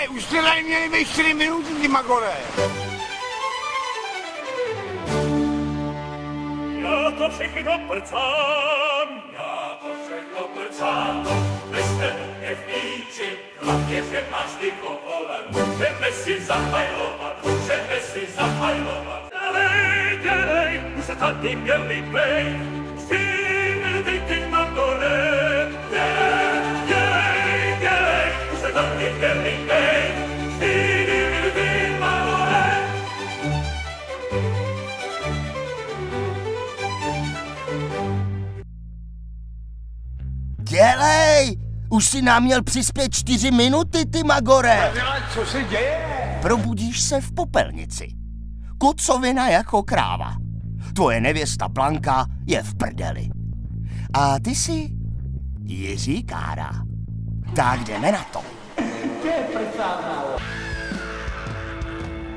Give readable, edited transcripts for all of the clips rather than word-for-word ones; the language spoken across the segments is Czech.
už jste tady měli být 4 minuty, ty magore. Já to všechno prcám, vy jste mě v míči, hlavně, že máš ty koholem, můžeme si zahajlovat. Dělej, už se tady měli bejt, stýmy ty magore. Dělej, už se tady měli bejt, stýmy ty magore. Dělej! Už si nám měl přispět 4 minuty, ty magore! Co se děje? Probudíš se v popelnici. Kocovina jako kráva. Tvoje nevěsta Blanka je v prdeli. A ty jsi Jiří Kára. Tak jdeme na to.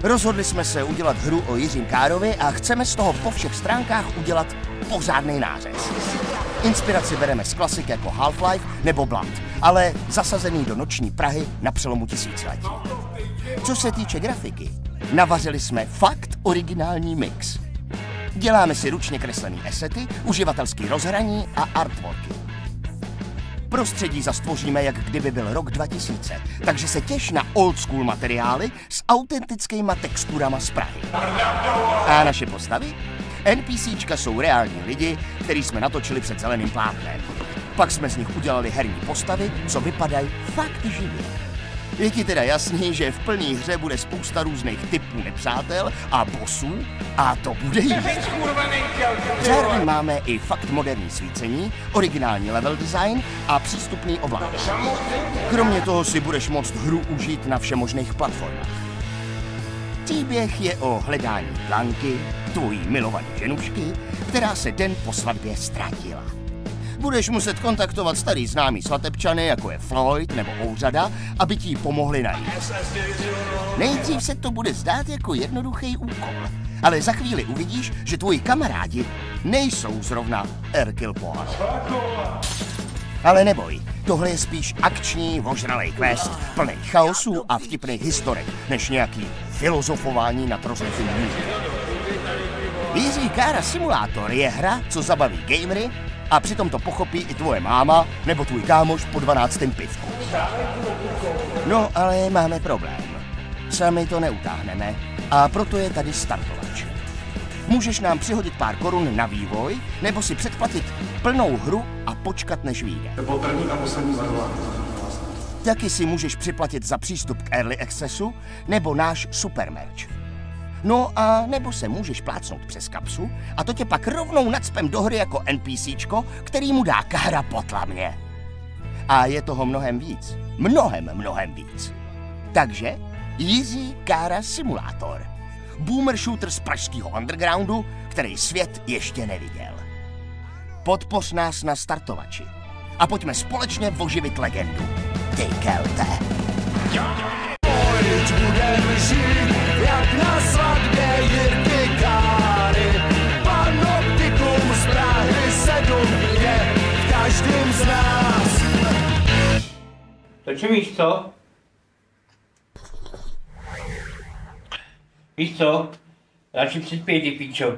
Rozhodli jsme se udělat hru o Jiřím Károvi a chceme z toho po všech stránkách udělat pořádný nářez. Inspiraci bereme z klasik jako Half-Life nebo Blood, ale zasazený do noční Prahy na přelomu tisíciletí. Co se týče grafiky, navařili jsme fakt originální mix. Děláme si ručně kreslený asety, uživatelský rozhraní a artworky. Prostředí zastvoříme, jak kdyby byl rok 2000, takže se těš na old school materiály s autentickýma texturama z Prahy. A naše postavy? NPCčka jsou reální lidi, který jsme natočili před zeleným plátnem. Pak jsme z nich udělali herní postavy, co vypadají fakt živě. Je ti teda jasný, že v plný hře bude spousta různých typů nepřátel a bossů a to bude jíst. Zároveň máme i fakt moderní svícení, originální level design a přístupný ovladač. Kromě toho si budeš moct hru užít na všemožných platformách. Příběh je o hledání Blanky, tvojí milované ženušky, která se den po svatbě ztratila. Budeš muset kontaktovat starý známý svatebčany, jako je Floyd nebo Ouřada, aby ti pomohli najít. Nejdřív se to bude zdát jako jednoduchý úkol, ale za chvíli uvidíš, že tvoji kamarádi nejsou zrovna Hercule Poirot. Ale neboj, tohle je spíš akční, ožralej quest, plný chaosu a vtipných historek, než nějaký filozofování nad rozličným místem. Jiří Kára Simulátor je hra, co zabaví gamery, a přitom to pochopí i tvoje máma nebo tvůj kámoš po 12. pivku. No, ale máme problém. Sami to neutáhneme a proto je tady startovač. Můžeš nám přihodit pár korun na vývoj, nebo si předplatit plnou hru a počkat, než vyjde. To byl první a poslední varování. Taky si můžeš připlatit za přístup k Early Accessu nebo náš supermerch. No a nebo se můžeš plácnout přes kapsu a to tě pak rovnou nacpem do hry jako NPCčko, který mu dá Kára po tlamě. A je toho mnohem víc. Mnohem víc. Takže Jiří Kára Simulátor. Boomer shooter z pražského undergroundu, který svět ještě neviděl. Podpoř nás na startovači. A pojďme společně oživit legendu. Ty Kelte. Pojď budeme žít, jak na svatbě Jirky Káry. Panoptikum z Prahy 7 je v každém z nás. Takže víš co? Víš co? Radši přispěj, ty píčo.